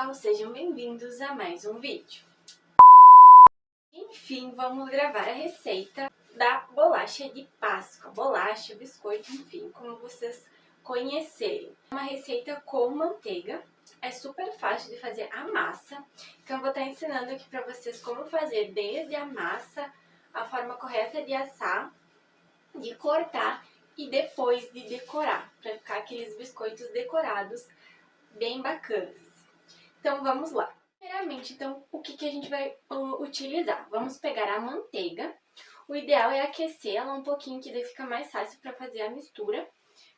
pessoal, sejam bem-vindos a mais um vídeo. Enfim, vamos gravar a receita da bolacha de Páscoa, bolacha, biscoito, enfim, como vocês conhecerem. Uma receita com manteiga, é super fácil de fazer a massa, então eu vou estar ensinando aqui pra vocês como fazer desde a massa, a forma correta de assar, de cortar e depois de decorar, para ficar aqueles biscoitos decorados bem bacanas. Então vamos lá. Primeiramente, então, o que a gente vai utilizar? Vamos pegar a manteiga. O ideal é aquecer ela um pouquinho, que daí fica mais fácil para fazer a mistura.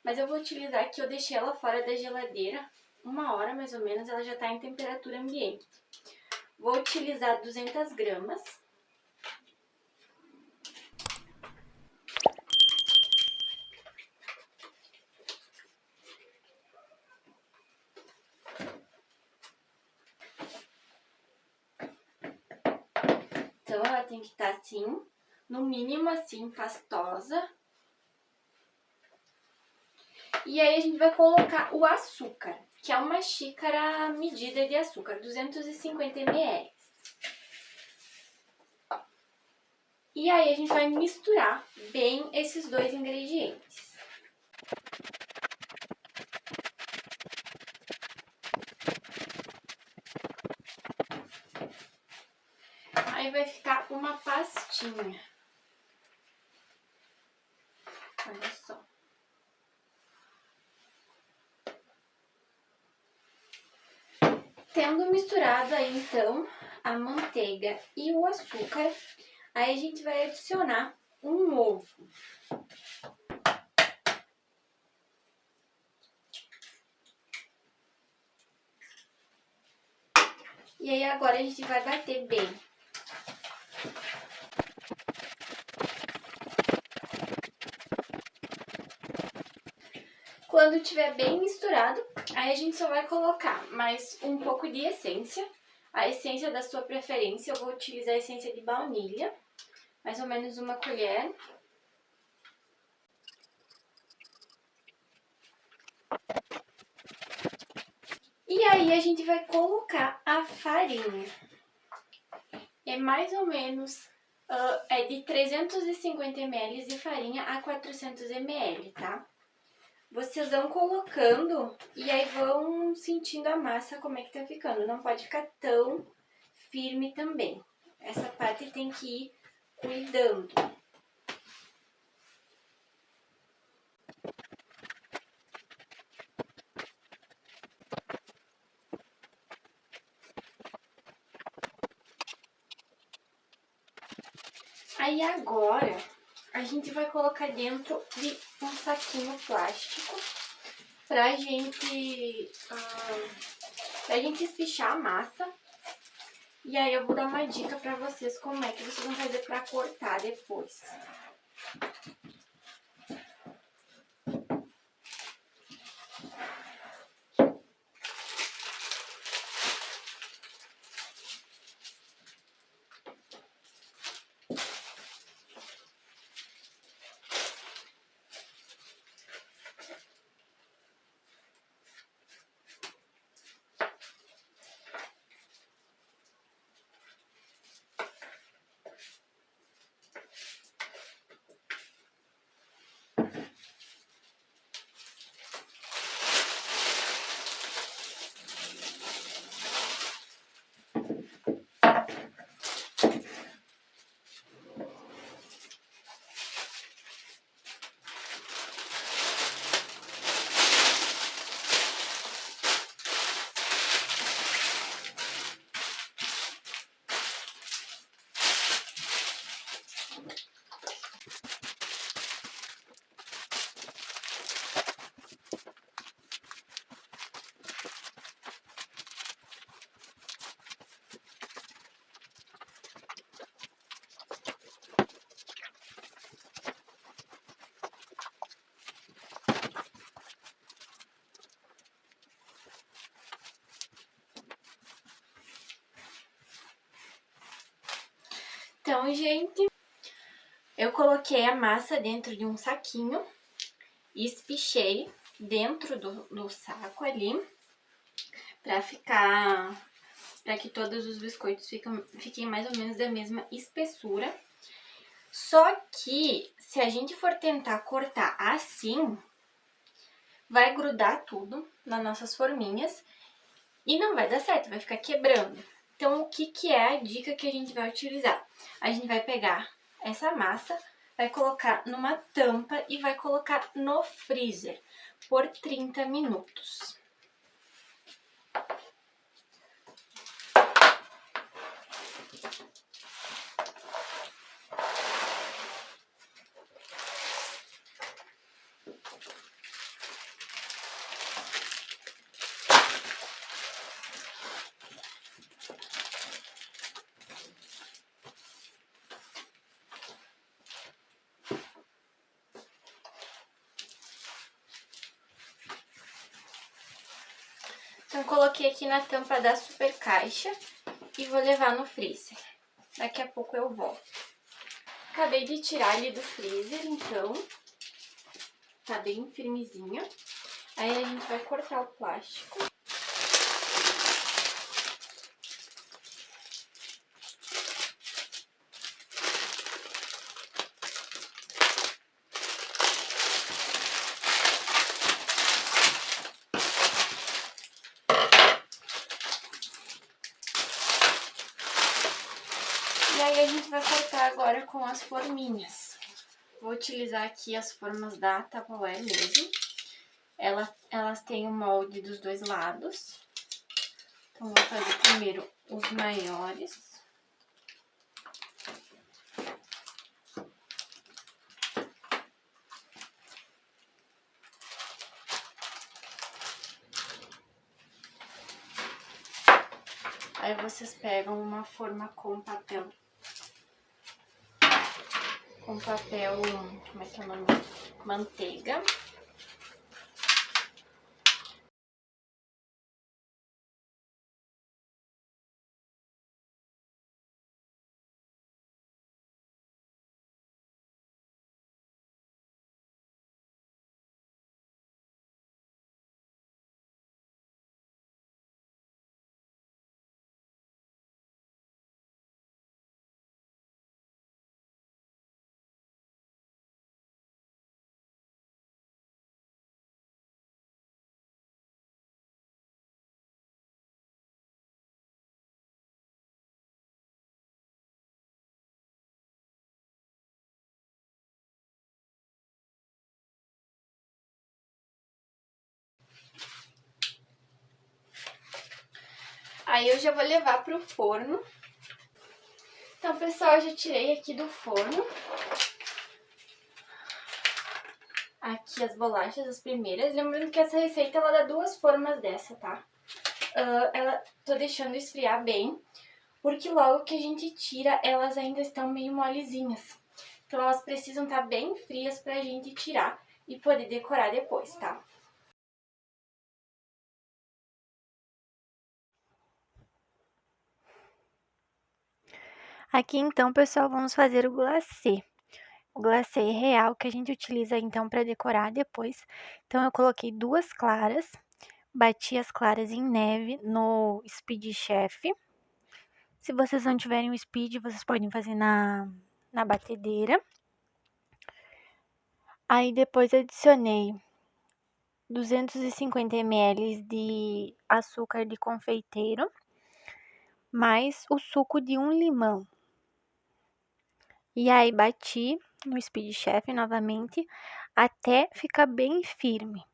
Mas eu vou utilizar aqui, eu deixei ela fora da geladeira 1 hora mais ou menos, ela já está em temperatura ambiente. Vou utilizar 200 gramas. Então, ela tem que estar assim, no mínimo assim, pastosa. E aí, a gente vai colocar o açúcar, que é uma xícara medida de açúcar, 250 ml. E aí, a gente vai misturar bem esses dois ingredientes. Aí vai ficar uma pastinha. Olha só. Tendo misturado aí, então, a manteiga e o açúcar, aí a gente vai adicionar um ovo. E aí, agora a gente vai bater bem. Quando estiver bem misturado, aí a gente só vai colocar mais um pouco de essência. A essência da sua preferência, eu vou utilizar a essência de baunilha, mais ou menos 1 colher. E aí, a gente vai colocar a farinha. É mais ou menos, é de 350 ml de farinha a 400 ml, tá? Vocês vão colocando e aí vão sentindo a massa como é que tá ficando. Não pode ficar tão firme também. Essa parte tem que ir cuidando. Aí agora, a gente vai colocar dentro de um saquinho plástico pra gente espichar a massa. E aí eu vou dar uma dica pra vocês como é que vocês vão fazer pra cortar depois. Então, gente, eu coloquei a massa dentro de um saquinho e espichei dentro do saco ali. para que todos os biscoitos fiquem mais ou menos da mesma espessura. Só que se a gente for tentar cortar assim, vai grudar tudo nas nossas forminhas e não vai dar certo, vai ficar quebrando. Então, o que é a dica que a gente vai utilizar? A gente vai pegar essa massa, vai colocar numa tampa e vai colocar no freezer por 30 minutos. Então, coloquei aqui na tampa da super caixa e vou levar no freezer. Daqui a pouco eu volto. Acabei de tirar ele do freezer, então tá bem firmezinho. Aí a gente vai cortar o plástico. E aí a gente vai cortar agora com as forminhas. Vou utilizar aqui as formas da Tupperware mesmo. Elas têm o molde dos dois lados. Então, vou fazer primeiro os maiores. Aí vocês pegam uma forma com papel, como é que é o nome? Manteiga. Aí eu já vou levar pro forno. Então, pessoal, eu já tirei aqui do forno. Aqui as bolachas, as primeiras. Lembrando que essa receita, ela dá duas formas dessa, tá? Tô deixando esfriar bem, porque logo que a gente tira, elas ainda estão meio molezinhas. Então, elas precisam estar bem frias pra gente tirar e poder decorar depois, tá? Aqui então, pessoal, vamos fazer o glacê. O glacê real que a gente utiliza então para decorar depois. Então eu coloquei 2 claras, bati as claras em neve no Speed Chef. Se vocês não tiverem o Speed, vocês podem fazer na batedeira. Aí depois adicionei 250 ml de açúcar de confeiteiro, mais o suco de um limão. E aí bati no Speed Chef novamente até ficar bem firme.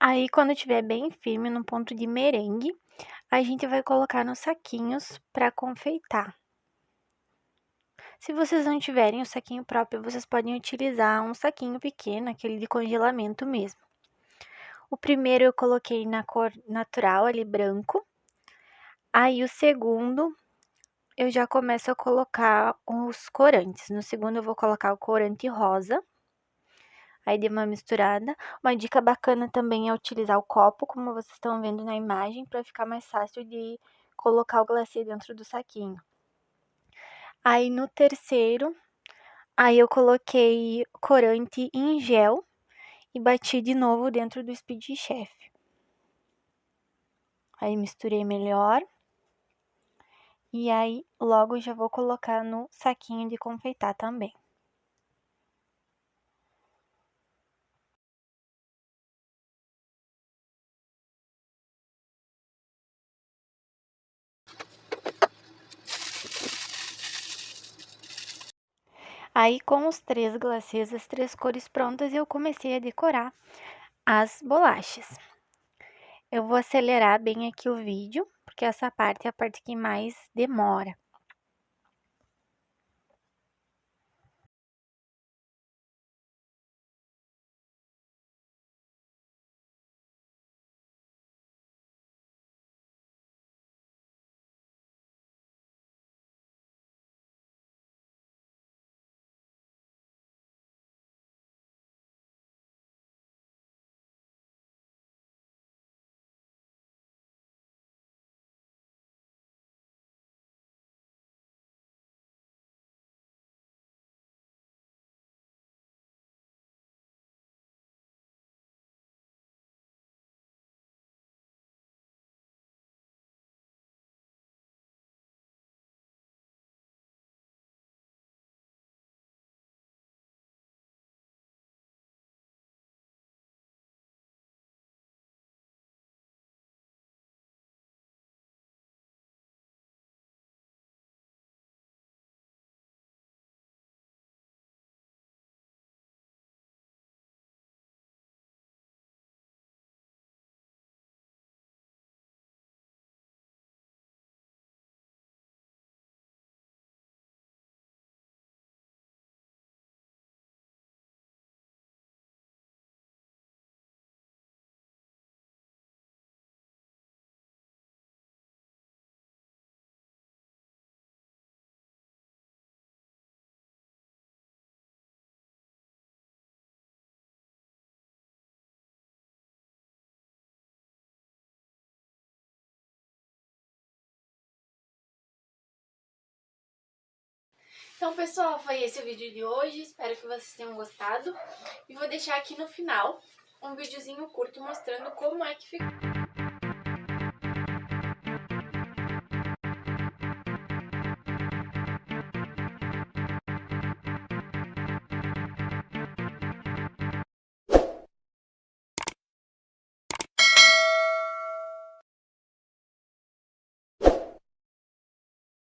Aí, quando estiver bem firme no ponto de merengue, a gente vai colocar nos saquinhos para confeitar. Se vocês não tiverem o saquinho próprio, vocês podem utilizar um saquinho pequeno, aquele de congelamento mesmo. O primeiro eu coloquei na cor natural, ali branco. Aí o segundo eu já começo a colocar os corantes. No segundo eu vou colocar o corante rosa. Aí dei uma misturada. Uma dica bacana também é utilizar o copo, como vocês estão vendo na imagem, para ficar mais fácil de colocar o glacê dentro do saquinho. Aí no terceiro, aí eu coloquei corante em gel e bati de novo dentro do Speed Chef. Aí misturei melhor. E aí logo já vou colocar no saquinho de confeitar também. Aí, com os 3 glacês, as 3 cores prontas, eu comecei a decorar as bolachas. Eu vou acelerar bem aqui o vídeo, porque essa parte é a parte que mais demora. Então, pessoal, foi esse o vídeo de hoje. Espero que vocês tenham gostado. E vou deixar aqui no final um videozinho curto mostrando como é que ficou.